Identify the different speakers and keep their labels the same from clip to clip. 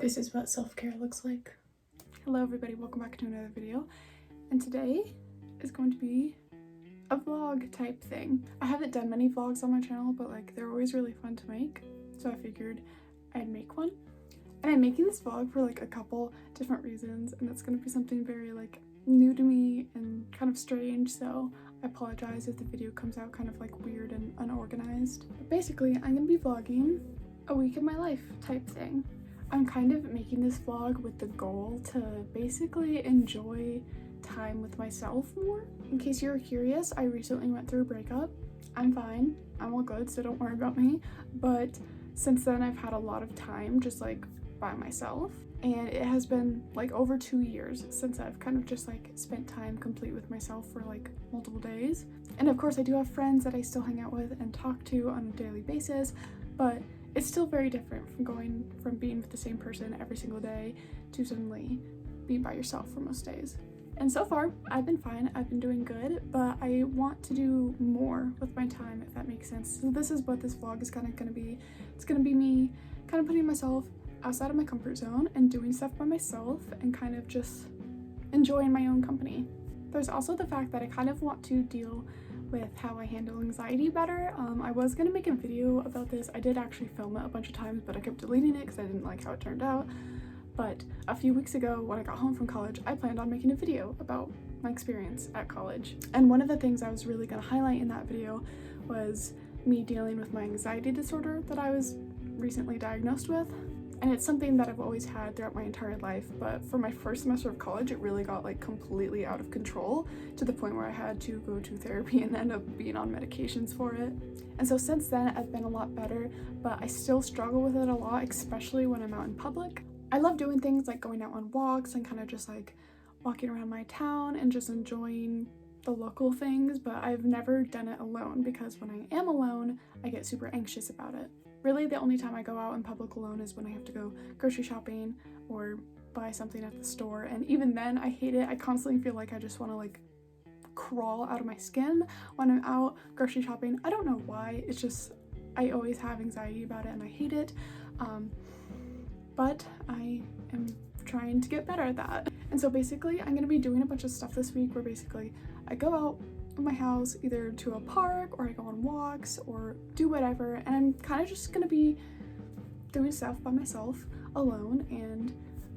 Speaker 1: This is what self-care looks like. Hello everybody, welcome back to another video. And today is going to be a vlog type thing. I haven't done many vlogs on my channel, but like they're always really fun to make. So I figured I'd make one. And I'm making this vlog for like a couple different reasons, and it's gonna be something very like new to me and kind of strange, so I apologize if the video comes out kind of like weird and unorganized. But basically, I'm gonna be vlogging a week of my life type thing. I'm kind of making this vlog with the goal to basically enjoy time with myself more. In case you're curious, I recently went through a breakup. I'm fine, I'm all good, so don't worry about me. But since then, I've had a lot of time just like by myself. And it has been like over 2 years since I've kind of just like spent time complete with myself for like multiple days. And of course I do have friends that I still hang out with and talk to on a daily basis, but it's still very different from going from being with the same person every single day to suddenly being by yourself for most days. And so far, I've been fine, I've been doing good, but I want to do more with my time, if that makes sense. So this is what this vlog is kind of gonna be. It's gonna be me kind of putting myself outside of my comfort zone and doing stuff by myself and kind of just enjoying my own company. There's also the fact that I kind of want to deal with how I handle anxiety better. I was gonna make a video about this. I did actually film it a bunch of times, but I kept deleting it because I didn't like how it turned out. But a few weeks ago when I got home from college, I planned on making a video about my experience at college. And one of the things I was really gonna highlight in that video was me dealing with my anxiety disorder that I was recently diagnosed with. And it's something that I've always had throughout my entire life, but for my first semester of college, it really got like completely out of control to the point where I had to go to therapy and end up being on medications for it. And so since then, I've been a lot better, but I still struggle with it a lot, especially when I'm out in public. I love doing things like going out on walks and kind of just like walking around my town and just enjoying the local things, but I've never done it alone because when I am alone, I get super anxious about it. Really, the only time I go out in public alone is when I have to go grocery shopping or buy something at the store, and even then I hate it. I constantly feel like I just want to like crawl out of my skin when I'm out grocery shopping. I don't know why, it's just I always have anxiety about it and I hate it, but I am trying to get better at that. And so basically I'm gonna be doing a bunch of stuff this week where basically I go out of my house either to a park or I go on walks or do whatever, and I'm kind of just gonna be doing stuff by myself alone and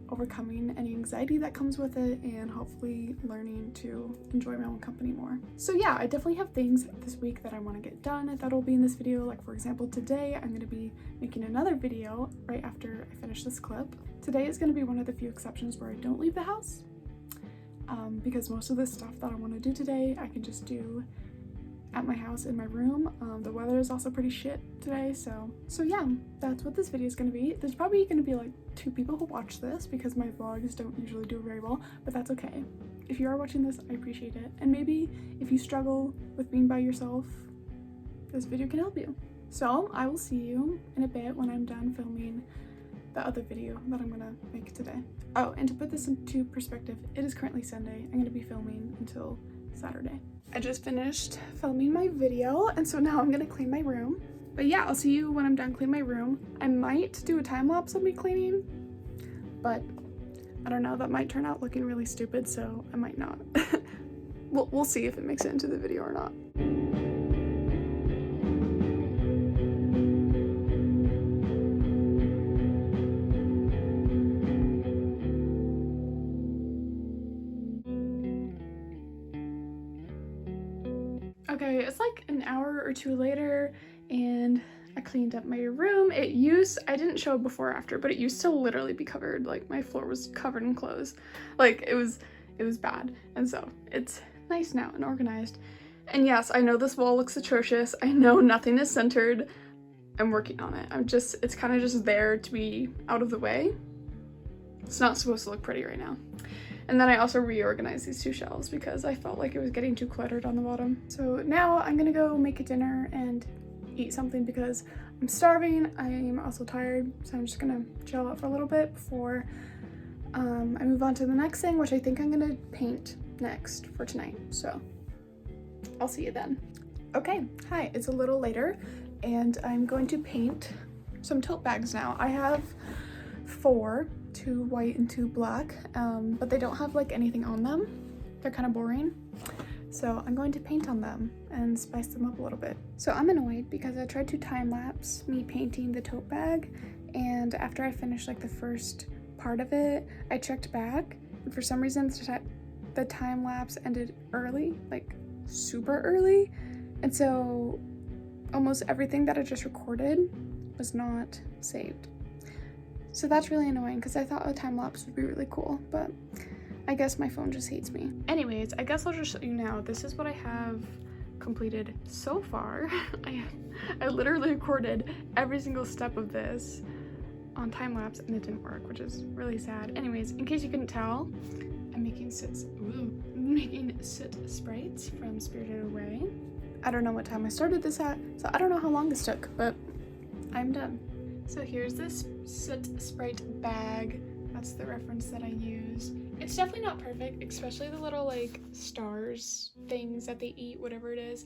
Speaker 1: overcoming any anxiety that comes with it and hopefully learning to enjoy my own company more. So yeah, I definitely have things this week that I want to get done that'll be in this video. Like for example, today I'm going to be making another video right after I finish this clip. Today is going to be one of the few exceptions where I don't leave the house. Because most of the stuff that I want to do today I can just do at my house in my room. The weather is also pretty shit today, so yeah, that's what this video is going to be. There's probably going to be like 2 people who watch this because my vlogs don't usually do very well, but that's okay. If you are watching this, I appreciate it, and maybe if you struggle with being by yourself, this video can help you. So I will see you in a bit when I'm done filming the other video that I'm gonna make today. Oh, and to put this into perspective, it is currently Sunday. I'm gonna be filming until Saturday. I just finished filming my video, and so now I'm gonna clean my room. But yeah, I'll see you when I'm done cleaning my room. I might do a time lapse of me cleaning, but I don't know, that might turn out looking really stupid, so I might not. We'll see if it makes it into the video or not. Okay, it's like an hour or 2 later and I cleaned up my room. I didn't show before or after, but it used to literally be covered, like my floor was covered in clothes. Like it was bad. And so it's nice now and organized. And yes, I know this wall looks atrocious. I know nothing is centered. I'm working on it. It's kind of just there to be out of the way. It's not supposed to look pretty right now. And then I also reorganized these 2 shelves because I felt like it was getting too cluttered on the bottom. So now I'm gonna go make a dinner and eat something because I'm starving. I'm also tired, so I'm just gonna chill out for a little bit before I move on to the next thing, which I think I'm gonna paint next for tonight. So I'll see you then. Okay, hi, it's a little later and I'm going to paint some tote bags now. I have 4, 2 white and 2 black, but they don't have like anything on them. They're kind of boring. So I'm going to paint on them and spice them up a little bit. So I'm annoyed because I tried to time lapse me painting the tote bag, and after I finished like the first part of it, I checked back, and for some reason the time lapse ended early, like super early, and so almost everything that I just recorded was not saved. So that's really annoying because I thought a time lapse would be really cool, but I guess my phone just hates me. Anyways, I guess I'll just show you now. This is what I have completed so far. I literally recorded every single step of this on time lapse and it didn't work, which is really sad. Anyways, in case you couldn't tell, I'm making soot sprites from Spirited Away. I don't know what time I started this at, so I don't know how long this took, but I'm done. So here's this soot sprite bag. That's the reference that I use. It's definitely not perfect, especially the little like stars things that they eat, whatever it is.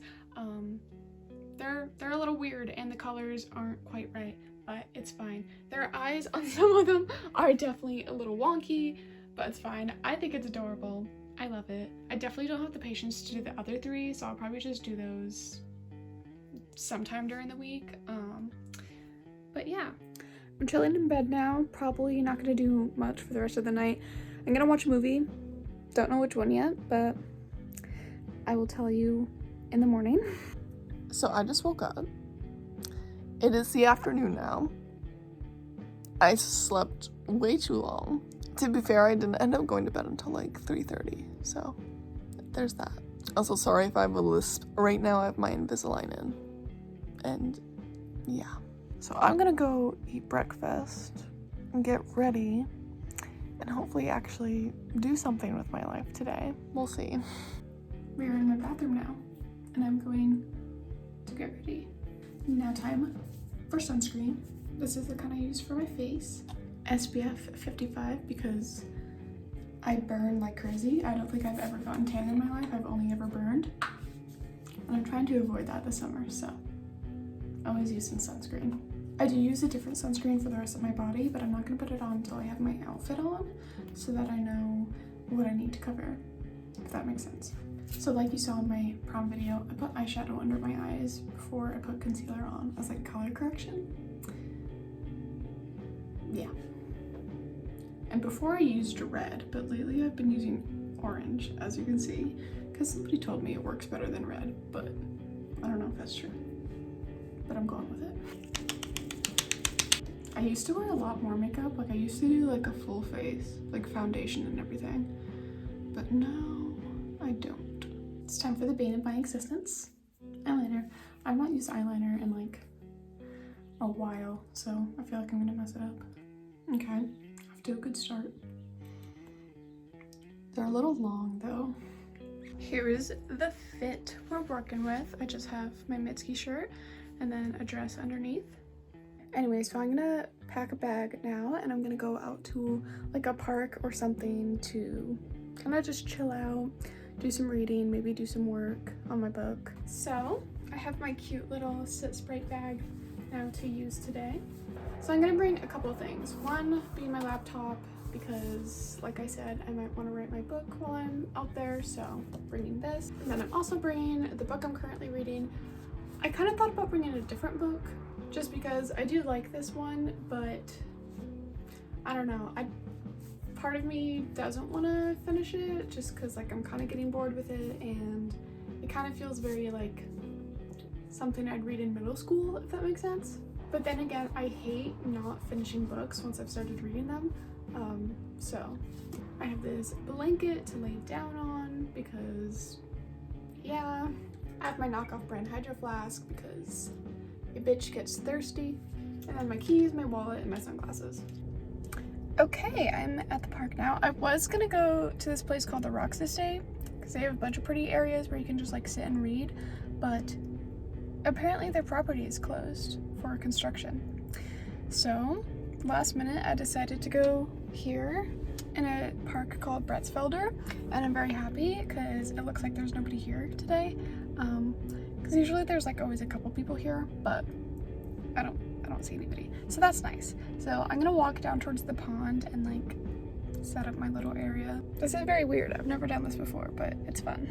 Speaker 1: They're a little weird and the colors aren't quite right, but it's fine. Their eyes on some of them are definitely a little wonky, but it's fine. I think it's adorable. I love it. I definitely don't have the patience to do the other 3, so I'll probably just do those sometime during the week. But yeah. I'm chilling in bed now, probably not gonna do much for the rest of the night. I'm gonna watch a movie, don't know which one yet, but I will tell you in the morning.
Speaker 2: So I just woke up. It is the afternoon now. I slept way too long. To be fair, I didn't end up going to bed until like 3:30, so there's that. Also, sorry if I have a lisp. Right now I have my Invisalign in, and yeah. So I'm gonna go eat breakfast and get ready and hopefully actually do something with my life today. We'll see.
Speaker 1: We're in my bathroom now, and I'm going to get ready. Now time for sunscreen. This is the kind I use for my face. SPF 55 because I burn like crazy. I don't think I've ever gotten tan in my life. I've only ever burned. And I'm trying to avoid that this summer, so I always use some sunscreen. I do use a different sunscreen for the rest of my body, but I'm not gonna put it on until I have my outfit on so that I know what I need to cover, if that makes sense. So like you saw in my prom video, I put eyeshadow under my eyes before I put concealer on as like color correction. Yeah. And before I used red, but lately I've been using orange, as you can see, because somebody told me it works better than red, but I don't know if that's true. But I'm going with it. I used to wear a lot more makeup. Like I used to do like a full face, like foundation and everything. But now I don't. It's time for the bane of my existence. Eyeliner. I've not used eyeliner in like a while, so I feel like I'm gonna mess it up. Okay, off to a good start. They're a little long though. Here is the fit we're working with. I just have my Mitski shirt and then a dress underneath. Anyway, so I'm gonna pack a bag now and I'm gonna go out to like a park or something to kind of just chill out, do some reading, maybe do some work on my book. So I have my cute little Soot Sprite bag now to use today. So I'm gonna bring a couple of things. One being my laptop because like I said, I might want to write my book while I'm out there, so bringing this. And then I'm also bringing the book I'm currently reading. I kind of thought about bringing a different book just because I do like this one, but I don't know. Part of me doesn't want to finish it just because like I'm kind of getting bored with it and it kind of feels very like something I'd read in middle school, if that makes sense. But then again, I hate not finishing books once I've started reading them. So I have this blanket to lay down on because yeah, I have my knockoff brand Hydro Flask because a bitch gets thirsty, and then my keys, my wallet, and my sunglasses. Okay, I'm at the park now. I was gonna go to this place called the Rocks this day because they have a bunch of pretty areas where you can just like sit and read, but apparently their property is closed for construction. So last minute I decided to go here in a park called Bretzfelder, and I'm very happy because it looks like there's nobody here today. Because usually there's like always a couple people here, but I don't don't see anybody. So that's nice. So I'm gonna walk down towards the pond and like set up my little area. This is very weird. I've never done this before, but it's fun.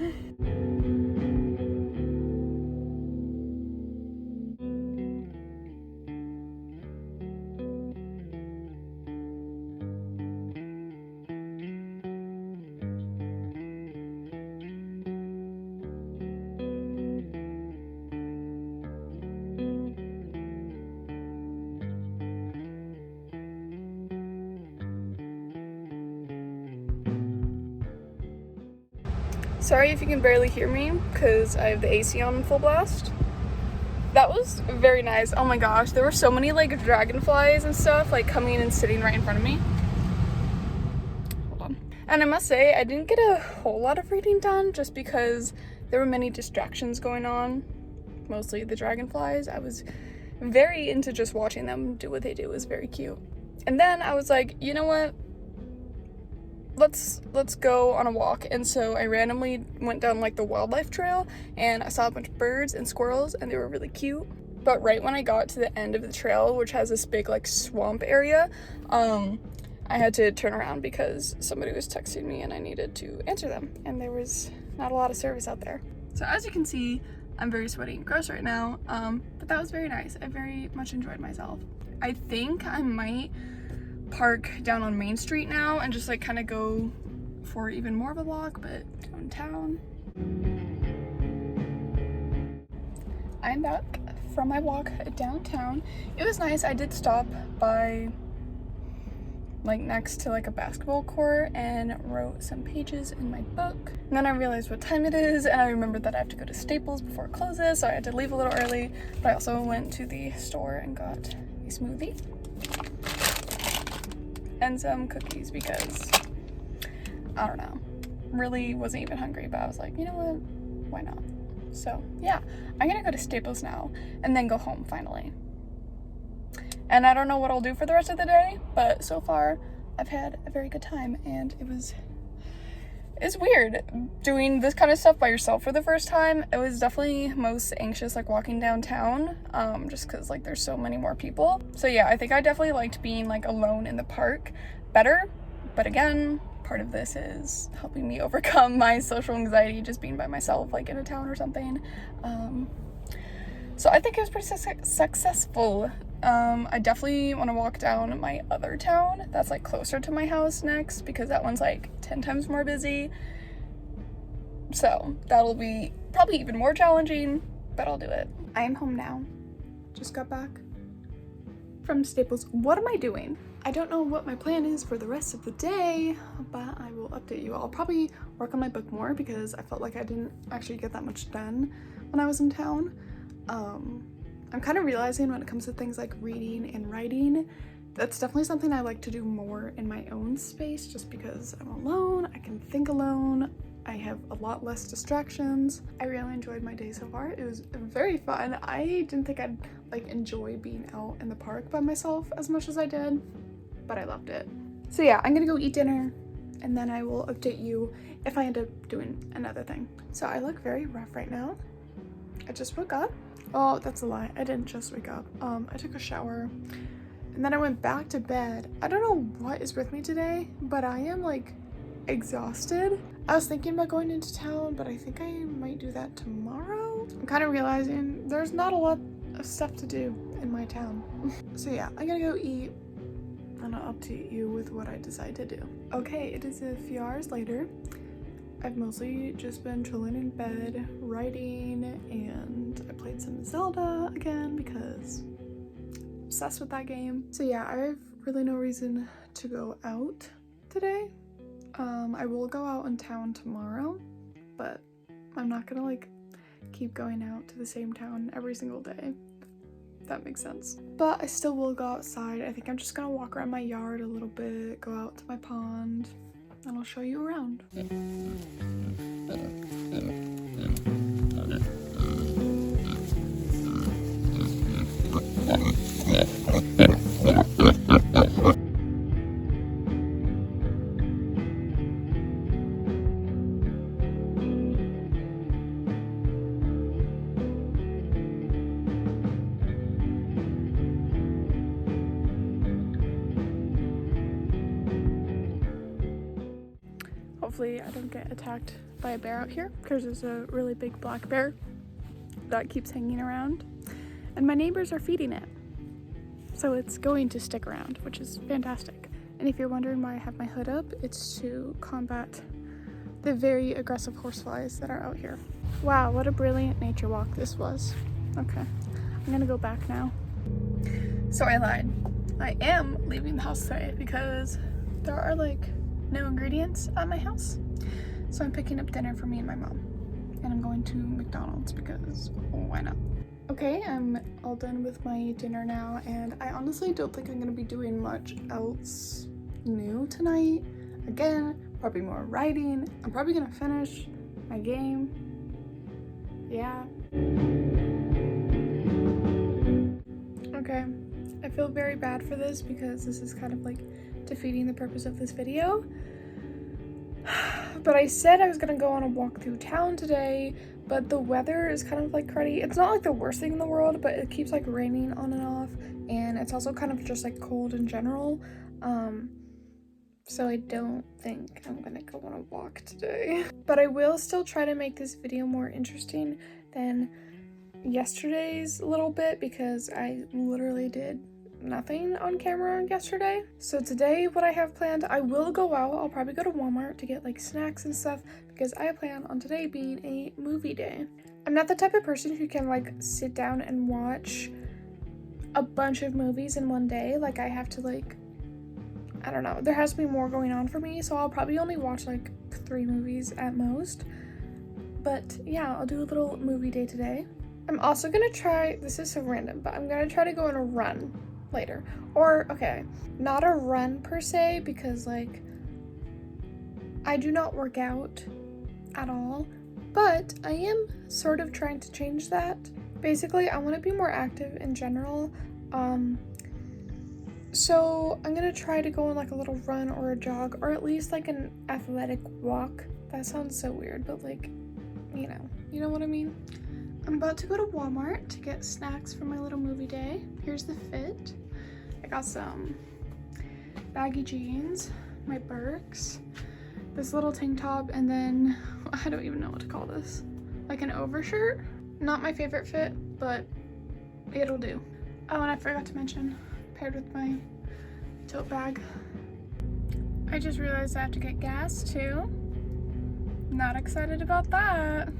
Speaker 1: Sorry if you can barely hear me, because I have the AC on full blast. That was very nice. Oh my gosh, there were so many like dragonflies and stuff like coming and sitting right in front of me. Hold on. And I must say, I didn't get a whole lot of reading done just because there were many distractions going on. Mostly the dragonflies. I was very into just watching them do what they do. It was very cute. And then I was like, you know what? Let's go on a walk. And so I randomly went down like the wildlife trail and I saw a bunch of birds and squirrels and they were really cute. But right when I got to the end of the trail, which has this big like swamp area, I had to turn around because somebody was texting me and I needed to answer them, and there was not a lot of service out there. So as you can see, I'm very sweaty and gross right now, but that was very nice. I very much enjoyed myself. I think I might park down on Main Street now and just like kind of go for even more of a walk, but downtown. I'm back from my walk downtown. It was nice. I did stop by like next to like a basketball court and wrote some pages in my book. And then I realized what time it is and I remembered that I have to go to Staples before it closes, so I had to leave a little early. But I also went to the store and got a smoothie and some cookies because, I don't know, really wasn't even hungry, but I was like, you know what, why not? So yeah, I'm gonna go to Staples now and then go home finally. And I don't know what I'll do for the rest of the day, but so far I've had a very good time, and it's weird doing this kind of stuff by yourself for the first time. It was definitely most anxious like walking downtown, just because like there's so many more people. So yeah, I think I definitely liked being like alone in the park better, but again, part of this is helping me overcome my social anxiety just being by myself like in a town or something. So I think it was pretty successful. I definitely want to walk down my other town that's like closer to my house next, because that one's like 10 times more busy. So that'll be probably even more challenging, but I'll do it. I am home now. Just got back from Staples. What am I doing? I don't know what my plan is for the rest of the day, but I will update you. I'll probably work on my book more because I felt like I didn't actually get that much done when I was in town. I'm kind of realizing when it comes to things like reading and writing, that's definitely something I like to do more in my own space, just because I'm alone, I can think alone, I have a lot less distractions. I really enjoyed my day so far. It was very fun. I didn't think I'd like enjoy being out in the park by myself as much as I did, but I loved it. So yeah, I'm gonna go eat dinner and then I will update you if I end up doing another thing. So I look very rough right now. I just woke up. Oh, that's a lie. I didn't just wake up. I took a shower and then I went back to bed. I don't know what is with me today, but I am like exhausted. I was thinking about going into town, but I think I might do that tomorrow. I'm kind of realizing there's not a lot of stuff to do in my town. So yeah, I'm gonna go eat and I'll update you with what I decide to do. Okay, it is a few hours later. I've mostly just been chilling in bed, writing, and I played some Zelda again because I'm obsessed with that game. So yeah, I have really no reason to go out today. I will go out in town tomorrow, but I'm not gonna like keep going out to the same town every single day, if that makes sense. But I still will go outside. I think I'm just gonna walk around my yard a little bit, go out to my pond, and I'll show you around. hopefully I don't get attacked by a bear out here, because there's a really big black bear that keeps hanging around, and my neighbors are feeding it, so it's going to stick around, which is fantastic. And if you're wondering why I have my hood up, it's to combat the very aggressive horseflies that are out here. Wow, what a brilliant nature walk this was. Okay, I'm gonna go back now. So I lied. I am leaving the house today because there are like no ingredients at my house. So I'm picking up dinner for me and my mom. And I'm going to McDonald's because why not? Okay, I'm all done with my dinner now, and I honestly don't think I'm gonna be doing much else new tonight. Again, probably more writing. I'm probably gonna finish my game. Yeah. Okay, I feel very bad for this because this is kind of like defeating the purpose of this video. But I said I was gonna go on a walk through town today, but the weather is kind of like cruddy. It's not like the worst thing in the world, but it keeps like raining on and off, and it's also kind of just like cold in general. So I don't think I'm gonna go on a walk today. But I will still try to make this video more interesting than yesterday's little bit, because I literally did nothing on camera yesterday. So today, what I have planned, I will go out. I'll probably go to Walmart to get like snacks and stuff, because I plan on today being a movie day. I'm not the type of person who can like sit down and watch a bunch of movies in one day. Like I have to like, I don't know, there has to be more going on for me, so I'll probably only watch like 3 movies at most. But yeah, I'll do a little movie day today. I'm also gonna try, this is so random, but I'm gonna try to go on a run later. Or, okay, not a run per se, because like I do not work out at all, but I am sort of trying to change that. Basically, I want to be more active in general. So I'm gonna try to go on like a little run or a jog, or at least like an athletic walk. That sounds so weird, but like, you know what I mean? I'm about to go to Walmart to get snacks for my little movie day. Here's the fit. I got some baggy jeans, my Birks, this little tank top, and then I don't even know what to call this. Like an overshirt. Not my favorite fit, but it'll do. Oh, and I forgot to mention, paired with my tote bag, I just realized I have to get gas too. Not excited about that.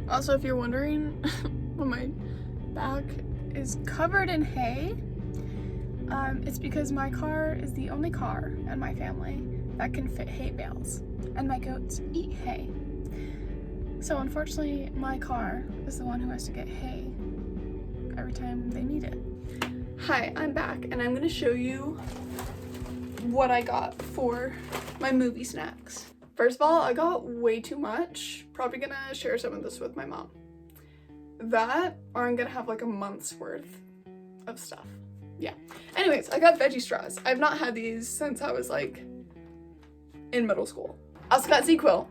Speaker 1: Also, if you're wondering why my back is covered in hay, it's because my car is the only car in my family that can fit hay bales, and my goats eat hay. So unfortunately, my car is the one who has to get hay every time they need it. Hi, I'm back, and I'm gonna show you what I got for my movie snacks. First of all, I got way too much. Probably gonna share some of this with my mom. That, or I'm gonna have like a month's worth of stuff. Yeah. Anyways, I got veggie straws. I've not had these since I was like in middle school. I also got ZzzQuil,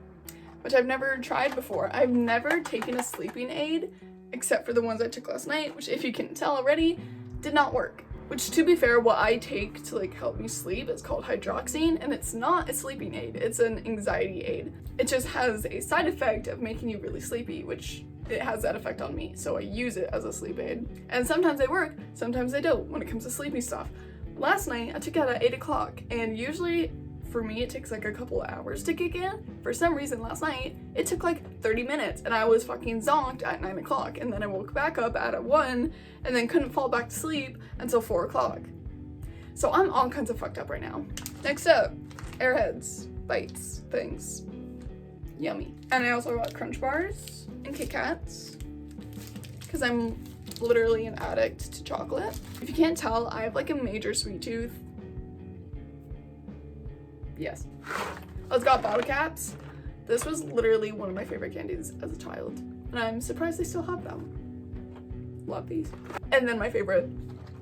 Speaker 1: which I've never tried before. I've never taken a sleeping aid except for the ones I took last night, which, if you can tell already, did not work. Which, to be fair, what I take to like help me sleep is called hydroxine, and it's not a sleeping aid, it's an anxiety aid. It just has a side effect of making you really sleepy, which it has that effect on me, so I use it as a sleep aid. And sometimes they work, sometimes they don't when it comes to sleepy stuff. Last night, I took it at 8 o'clock, and usually for me it takes like a couple of hours to kick in. For some reason last night, it took like 30 minutes, and I was fucking zonked at 9 o'clock, and then I woke back up at 1, and then couldn't fall back to sleep until 4 o'clock. So I'm all kinds of fucked up right now. Next up, Airheads, bites, things. Yummy. And I also got Crunch Bars and Kit Kats, because I'm literally an addict to chocolate. If you can't tell, I have like a major sweet tooth. Yes. I also got Bottle Caps. This was literally one of my favorite candies as a child, and I'm surprised they still have them. Love these. And then my favorite,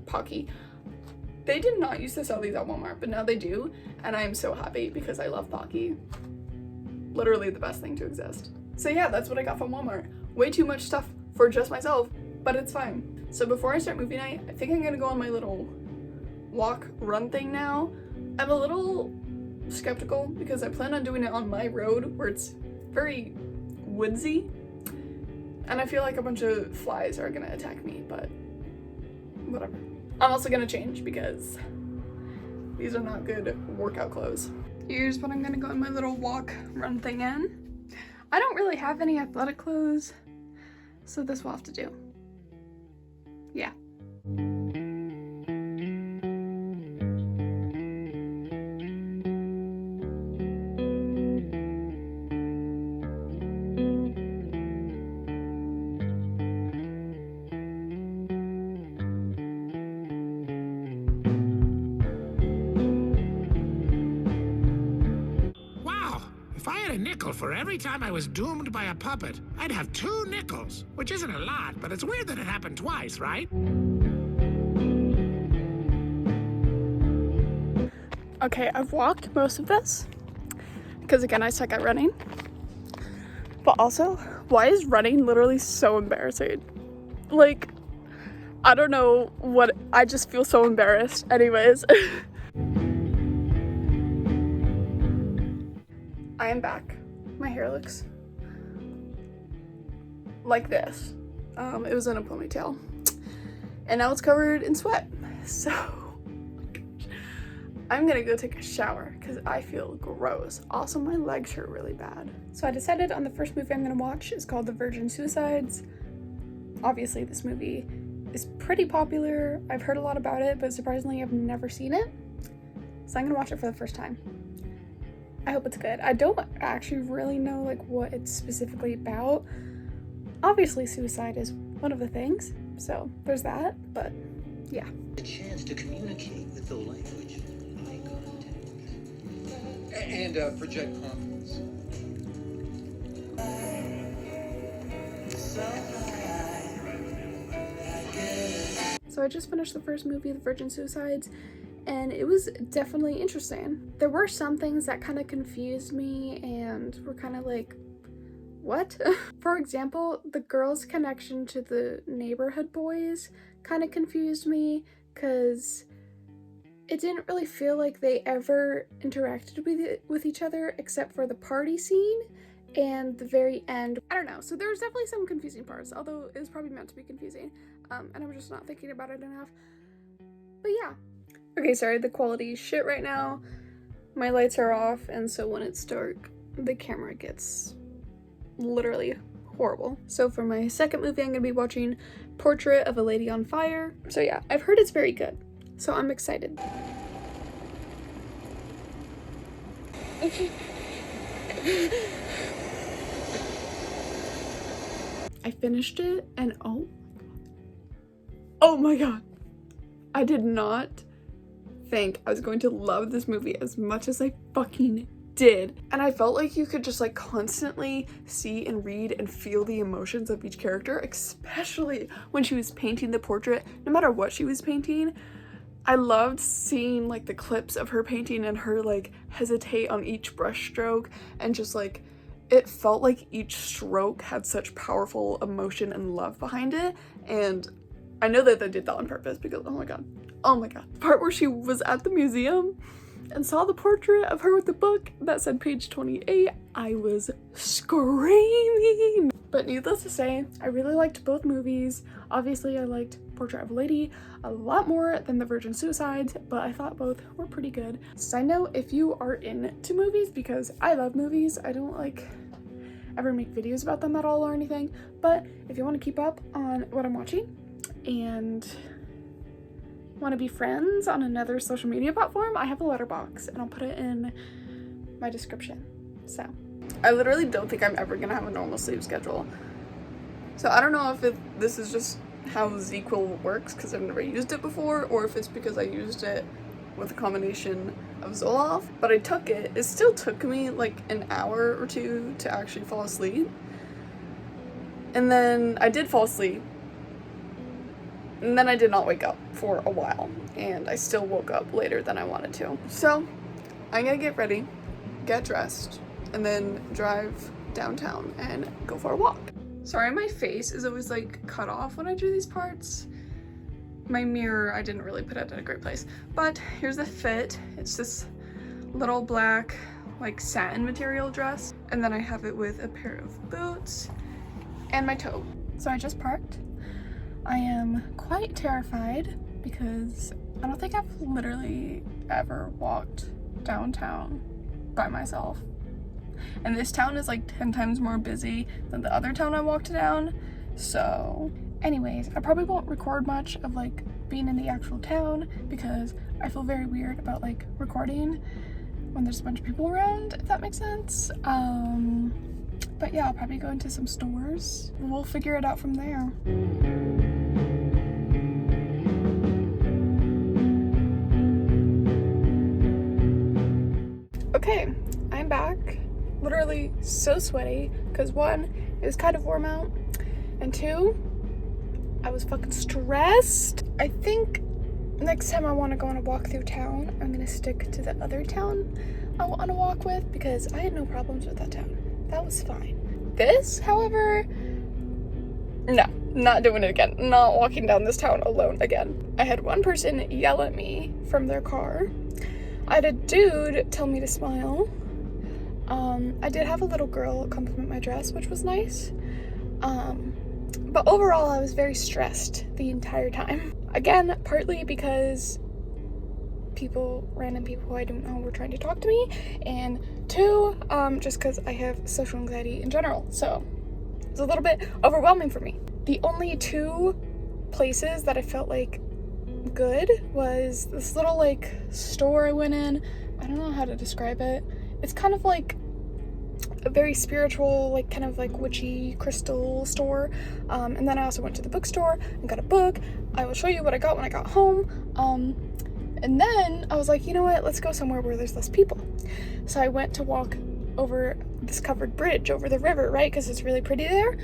Speaker 1: Pocky. They did not used to sell these at Walmart, but now they do, and I'm so happy because I love Pocky. Literally the best thing to exist. So yeah, that's what I got from Walmart. Way too much stuff for just myself, but it's fine. So before I start movie night, I think I'm gonna go on my little walk, run thing now. I'm a little skeptical because I plan on doing it on my road where it's very woodsy, and I feel like a bunch of flies are gonna attack me, but whatever. I'm also gonna change because these are not good workout clothes. Here's what I'm gonna go in my little walk run thing in. I don't really have any athletic clothes, so this will have to do. Yeah.
Speaker 3: Nickel for every time I was doomed by a puppet. I'd have 2 nickels, which isn't a lot, but it's weird that it happened twice, right?
Speaker 1: Okay, I've walked most of this because again, I suck at running. But also, why is running literally so embarrassing? Like, I don't know what, I just feel so embarrassed. Anyways. I am back. My hair looks like this. It was in a ponytail. And now it's covered in sweat. So, I'm gonna go take a shower because I feel gross. Also, my legs hurt really bad. So I decided on the first movie I'm gonna watch is called The Virgin Suicides. Obviously, this movie is pretty popular. I've heard a lot about it, but surprisingly, I've never seen it. So I'm gonna watch it for the first time. I hope it's good. I don't actually really know like what it's specifically about. Obviously, suicide is one of the things, so there's that, but yeah.
Speaker 4: A chance to communicate with the language of eye contact. And project confidence.
Speaker 1: So I just finished the first movie, The Virgin Suicides, and it was definitely interesting. There were some things that kind of confused me and were kind of like, what? For example, the girls' connection to the neighborhood boys kind of confused me because it didn't really feel like they ever interacted with each other except for the party scene and the very end. I don't know. So there was definitely some confusing parts, although it was probably meant to be confusing, and I'm just not thinking about it enough. But yeah. Okay, sorry, the quality is shit right now. My lights are off, and so when it's dark, the camera gets literally horrible. So for my second movie, I'm gonna be watching Portrait of a Lady on Fire. So yeah, I've heard it's very good, so I'm excited. I finished it, and oh my god, I did not think I was going to love this movie as much as I fucking did. And I felt like you could just like constantly see and read and feel the emotions of each character, especially when she was painting the portrait, no matter what she was painting. I loved seeing like the clips of her painting and her like hesitate on each brush stroke, and just like it felt like each stroke had such powerful emotion and love behind it. And I know that they did that on purpose because oh my god, the part where she was at the museum and saw the portrait of her with the book that said page 28, I was screaming. But needless to say, I really liked both movies. Obviously, I liked Portrait of a Lady a lot more than The Virgin Suicides, but I thought both were pretty good. Side note, if you are into movies, because I love movies, I don't like ever make videos about them at all or anything, but if you want to keep up on what I'm watching and want to be friends on another social media platform, I have a Letterboxd and I'll put it in my description. So I literally don't think I'm ever gonna have a normal sleep schedule, so I don't know if this is just how ZQuil works because I've never used it before, or if it's because I used it with a combination of Zoloft, but I took it. It still took me like an hour or two to actually fall asleep, and then I did fall asleep. And then I did not wake up for a while, and I still woke up later than I wanted to. So I'm gonna get ready, get dressed, and then drive downtown and go for a walk. Sorry, my face is always like cut off when I do these parts. My mirror, I didn't really put it in a great place, but here's the fit. It's this little black like satin material dress, and then I have it with a pair of boots and my tote. So I just parked. I am quite terrified because I don't think I've literally ever walked downtown by myself. And this town is like 10 times more busy than the other town I walked down. So anyways, I probably won't record much of like being in the actual town because I feel very weird about like recording when there's a bunch of people around, if that makes sense. But yeah, I'll probably go into some stores. We'll figure it out from there. Okay, I'm back. Literally so sweaty because one, it was kind of warm out, and two, I was fucking stressed. I think next time I want to go on a walk through town, I'm gonna stick to the other town I want to walk with because I had no problems with that town. That was fine. This, however, no, not doing it again. Not walking down this town alone again. I had one person yell at me from their car. I had a dude tell me to smile. I did have a little girl compliment my dress, which was nice. But overall, I was very stressed the entire time. Again, partly because random people who I don't know were trying to talk to me, and two, just because I have social anxiety in general, so it's a little bit overwhelming for me. The only two places that I felt like good was this little like store I went in. I don't know how to describe it. It's kind of like a very spiritual, like kind of like witchy crystal store. And then I also went to the bookstore and got a book. I will show you what I got when I got home. And then I was like, you know what, let's go somewhere where there's less people. So I went to walk over this covered bridge over the river, right? Because it's really pretty there.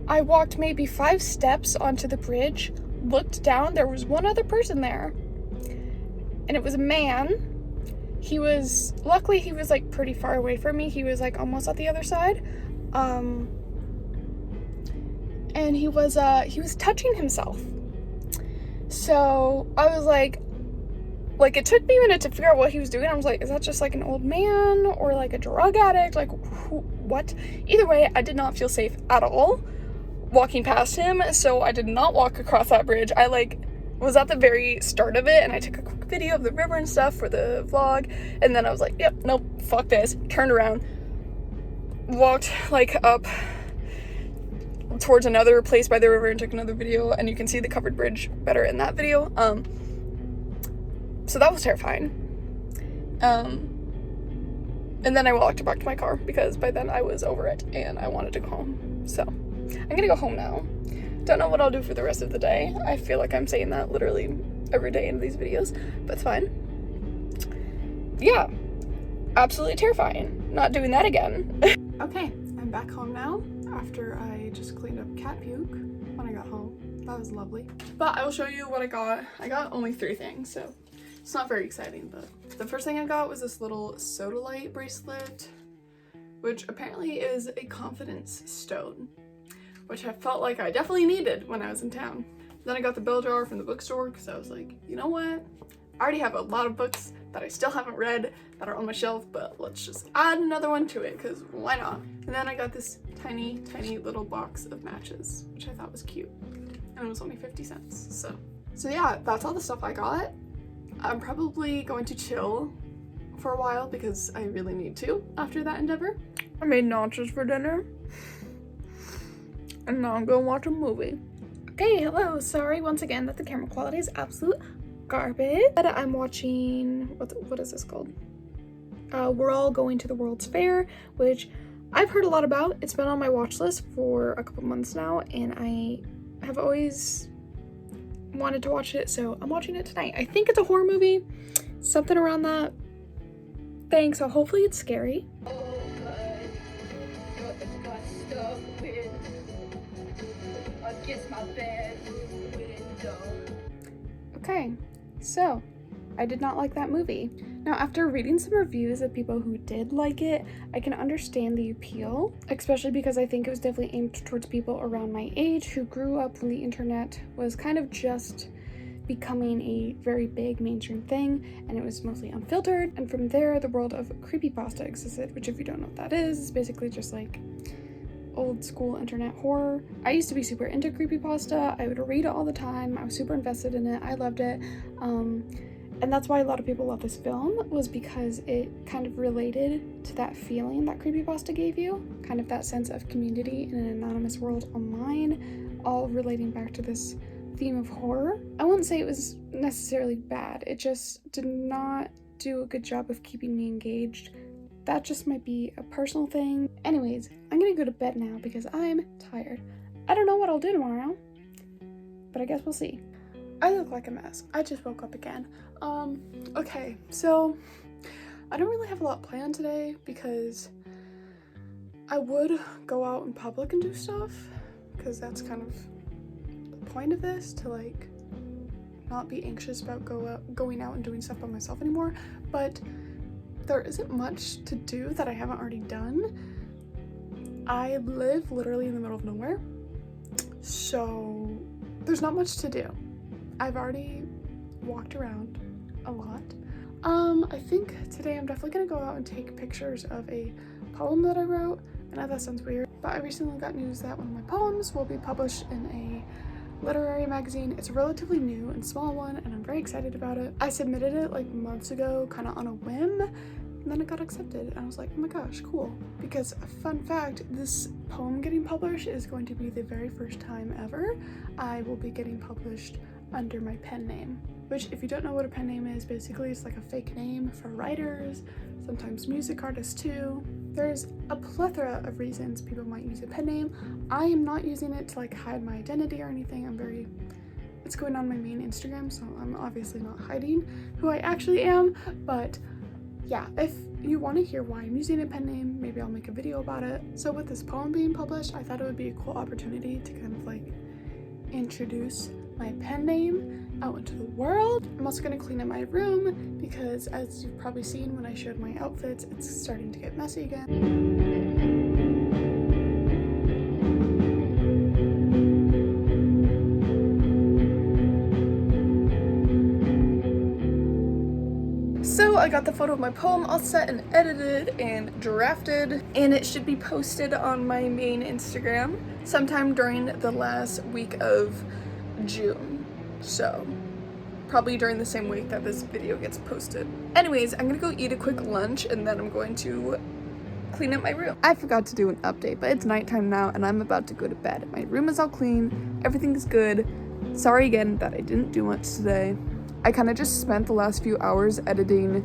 Speaker 1: I walked maybe 5 steps onto the bridge, looked down, there was one other person there. And it was a man. Luckily he was like pretty far away from me. He was like almost at the other side. And he was touching himself. So I was like it took me a minute to figure out what he was doing. I was like, is that just like an old man or like a drug addict? Like what? Either way, I did not feel safe at all walking past him. So I did not walk across that bridge. I was at the very start of it and I took a quick video of the river and stuff for the vlog, and then I was like, yep, nope, fuck this, turned around, walked like up towards another place by the river and took another video, and you can see the covered bridge better in that video. So that was terrifying. And then I walked back to my car because by then I was over it and I wanted to go home. So I'm gonna go home now. Don't know what I'll do for the rest of the day. I feel like I'm saying that literally every day in these videos, but it's fine. Yeah, absolutely terrifying. Not doing that again. Okay, I'm back home now after I just cleaned up cat puke when I got home. That was lovely. But I will show you what I got. I got only 3 things, so it's not very exciting, but the first thing I got was this little sodalite bracelet, which apparently is a confidence stone, which I felt like I definitely needed when I was in town. Then I got the bell jar from the bookstore because I was like, you know what? I already have a lot of books that I still haven't read that are on my shelf, but let's just add another one to it because why not? And then I got this tiny, tiny little box of matches, which I thought was cute. And it was only 50 cents. So yeah, that's all the stuff I got. I'm probably going to chill for a while because I really need to after that endeavor. I made nachos for dinner. And now I'm gonna watch a movie. Okay, hello. Sorry once again that the camera quality is absolute garbage. But I'm watching, what is this called? We're All Going to the World's Fair, which I've heard a lot about. It's been on my watch list for a couple months now, and I have always wanted to watch it, so I'm watching it tonight. I think it's a horror movie, something around that thing, so hopefully it's scary. Okay, so I did not like that movie. Now, after reading some reviews of people who did like it, I can understand the appeal, especially because I think it was definitely aimed towards people around my age who grew up when the internet was kind of just becoming a very big mainstream thing, and it was mostly unfiltered. And from there, the world of creepypasta existed, which, if you don't know what that is basically just like old school internet horror. I used to be super into creepypasta. I would read it all the time. I was super invested in it. I loved it. And that's why a lot of people love this film, was because it kind of related to that feeling that creepypasta gave you, kind of that sense of community in an anonymous world online, all relating back to this theme of horror. I wouldn't say it was necessarily bad, it just did not do a good job of keeping me engaged. That just might be a personal thing. Anyways, I'm gonna go to bed now because I'm tired. I don't know what I'll do tomorrow, but I guess we'll see. I look like a mess. I just woke up again. Okay, so I don't really have a lot planned today because I would go out in public and do stuff, because that's kind of the point of this, to like not be anxious about going out and doing stuff by myself anymore. But there isn't much to do that I haven't already done. I live literally in the middle of nowhere, so there's not much to do. I've already walked around a lot. I think today I'm definitely gonna go out and take pictures of a poem that I wrote. I know that sounds weird, but I recently got news that one of my poems will be published in a literary magazine. It's a relatively new and small one, and I'm very excited about it. I submitted it like months ago, kind of on a whim, and then it got accepted, and I was like, oh my gosh, cool. Because a fun fact, this poem getting published is going to be the very first time ever I will be getting published under my pen name, which, if you don't know what a pen name is, basically it's like a fake name for writers, sometimes music artists too. There's a plethora of reasons people might use a pen name. I am not using it to like hide my identity or anything. It's going on my main Instagram, so I'm obviously not hiding who I actually am. But yeah, if you want to hear why I'm using a pen name, maybe I'll make a video about it. So with this poem being published, I thought it would be a cool opportunity to kind of like introduce my pen name out into the world. I'm also going to clean up my room because, as you've probably seen when I showed my outfits, it's starting to get messy again. So I got the photo of my poem all set and edited and drafted, and it should be posted on my main Instagram sometime during the last week of June, so probably during the same week that this video gets posted. Anyways, I'm gonna go eat a quick lunch and then I'm going to clean up my room. I forgot to do an update, but it's nighttime now and I'm about to go to bed. My room is all clean, everything is good. Sorry again that I didn't do much today. I kind of just spent the last few hours editing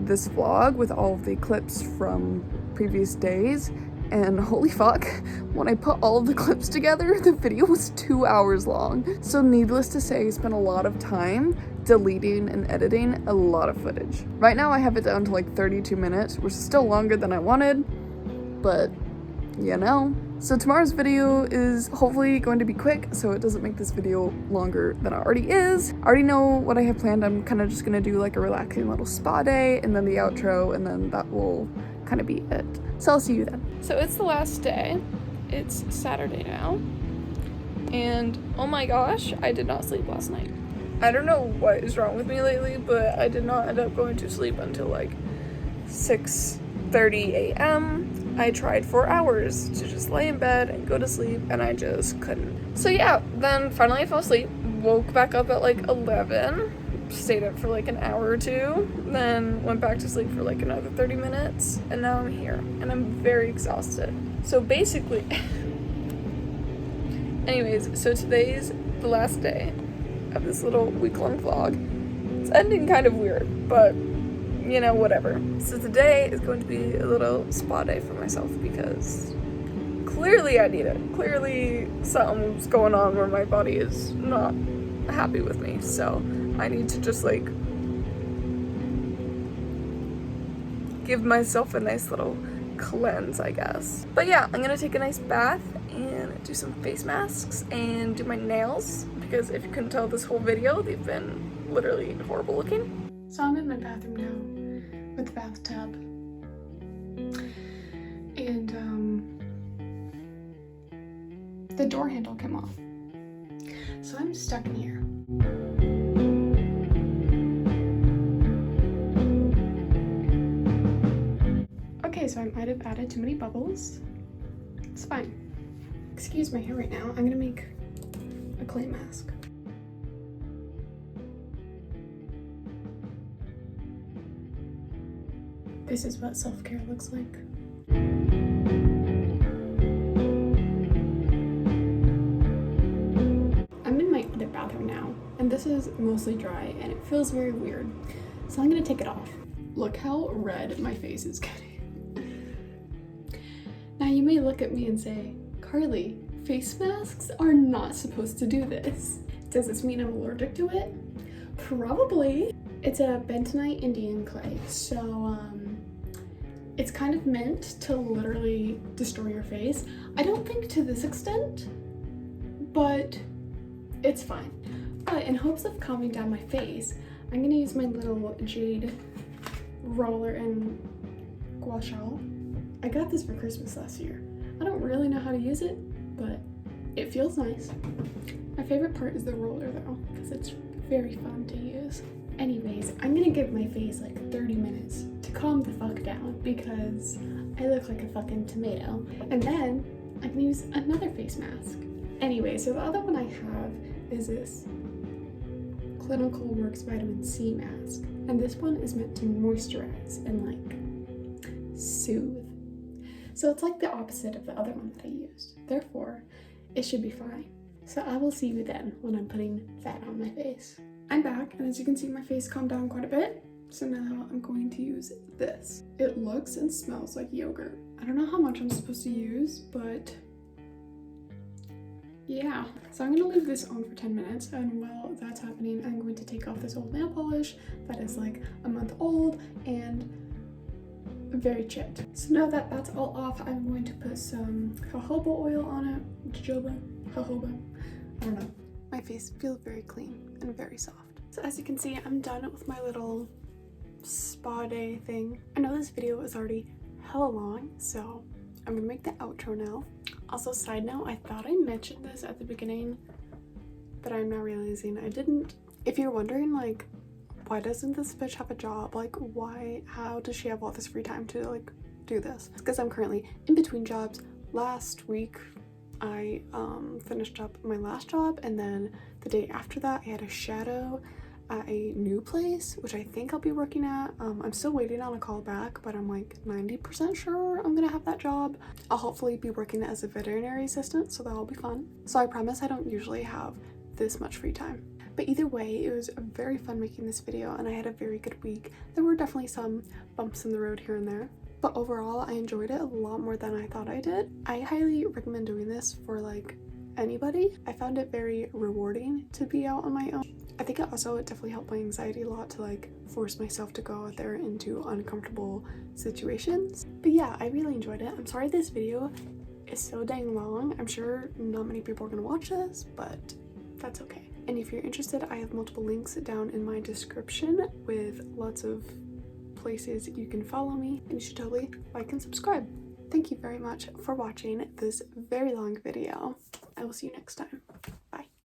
Speaker 1: this vlog with all of the clips from previous days, and holy fuck, when I put all of the clips together, the video was 2 hours long. So needless to say, I spent a lot of time deleting and editing a lot of footage. Right now I have it down to like 32 minutes, which is still longer than I wanted, but you know. So tomorrow's video is hopefully going to be quick, so it doesn't make this video longer than it already is. I already know what I have planned. I'm kind of just gonna do like a relaxing little spa day, and then the outro, and then that will kind of be it. So I'll see you then. So it's the last day. It's Saturday now. And oh my gosh, I did not sleep last night. I don't know what is wrong with me lately, but I did not end up going to sleep until like 6:30 a.m. I tried for hours to just lay in bed and go to sleep, and I just couldn't. So yeah, then finally I fell asleep, woke back up at like 11, stayed up for like an hour or two, then went back to sleep for like another 30 minutes, and now I'm here, and I'm very exhausted. So basically, anyways, so today's the last day of this little week-long vlog. It's ending kind of weird, but you know, whatever. So today is going to be a little spa day for myself because clearly I need it. Clearly something's going on where my body is not happy with me. So I need to just like give myself a nice little cleanse, I guess. But yeah, I'm gonna take a nice bath and do some face masks and do my nails, because if you couldn't tell this whole video, they've been literally horrible looking. So I'm in my bathroom now with the bathtub, and the door handle came off, so I'm stuck in here. Okay, so I might have added too many bubbles. It's fine. Excuse my hair right now. I'm gonna make a clay mask. This is what self-care looks like. I'm in my other bathroom now, and this is mostly dry, and it feels very weird. So I'm gonna take it off. Look how red my face is getting. Now you may look at me and say, Carly, face masks are not supposed to do this. Does this mean I'm allergic to it? Probably. It's a bentonite Indian clay, so it's kind of meant to literally destroy your face. I don't think to this extent, but it's fine. But in hopes of calming down my face, I'm gonna use my little jade roller and gua sha. I got this for Christmas last year. I don't really know how to use it, but it feels nice. My favorite part is the roller though, because it's very fun to use. Anyways, I'm gonna give my face like 30 minutes to calm the fuck down because I look like a fucking tomato. And then I'm gonna use another face mask. Anyway, so the other one I have is this Clinical Works Vitamin C mask. And this one is meant to moisturize and like soothe. So it's like the opposite of the other one that I used. Therefore, it should be fine. So I will see you then when I'm putting that on my face. I'm back, and as you can see, my face calmed down quite a bit. So now I'm going to use this. It looks and smells like yogurt. I don't know how much I'm supposed to use, but yeah. So I'm gonna leave this on for 10 minutes, and while that's happening, I'm going to take off this old nail polish that is like a month old and very chipped. So now that that's all off, I'm going to put some jojoba oil on it. Jojoba? I don't know. My face feels very clean and very soft. So as you can see, I'm done with my little spa day thing. I know this video is already hella long, so I'm gonna make the outro now. Also, side note, I thought I mentioned this at the beginning, but I'm now realizing I didn't. If you're wondering, like, why doesn't this bitch have a job? Like, how does she have all this free time to, like, do this? It's because I'm currently in between jobs. Last week, I finished up my last job, and then the day after that I had a shadow at a new place, which I think I'll be working at. I'm still waiting on a call back, but I'm like 90% sure I'm gonna have that job. I'll hopefully be working as a veterinary assistant, so that'll be fun. So I promise I don't usually have this much free time. But either way, it was very fun making this video, and I had a very good week. There were definitely some bumps in the road here and there, but overall I enjoyed it a lot more than I thought I did. I highly recommend doing this for like anybody. I found it very rewarding to be out on my own. I think it definitely helped my anxiety a lot to like force myself to go out there into uncomfortable situations. But yeah, I really enjoyed it. I'm sorry this video is so dang long. I'm sure not many people are gonna watch this, but that's okay. And if you're interested, I have multiple links down in my description with lots of places you can follow me, and you should totally like and subscribe. Thank you very much for watching this very long video. I will see you next time.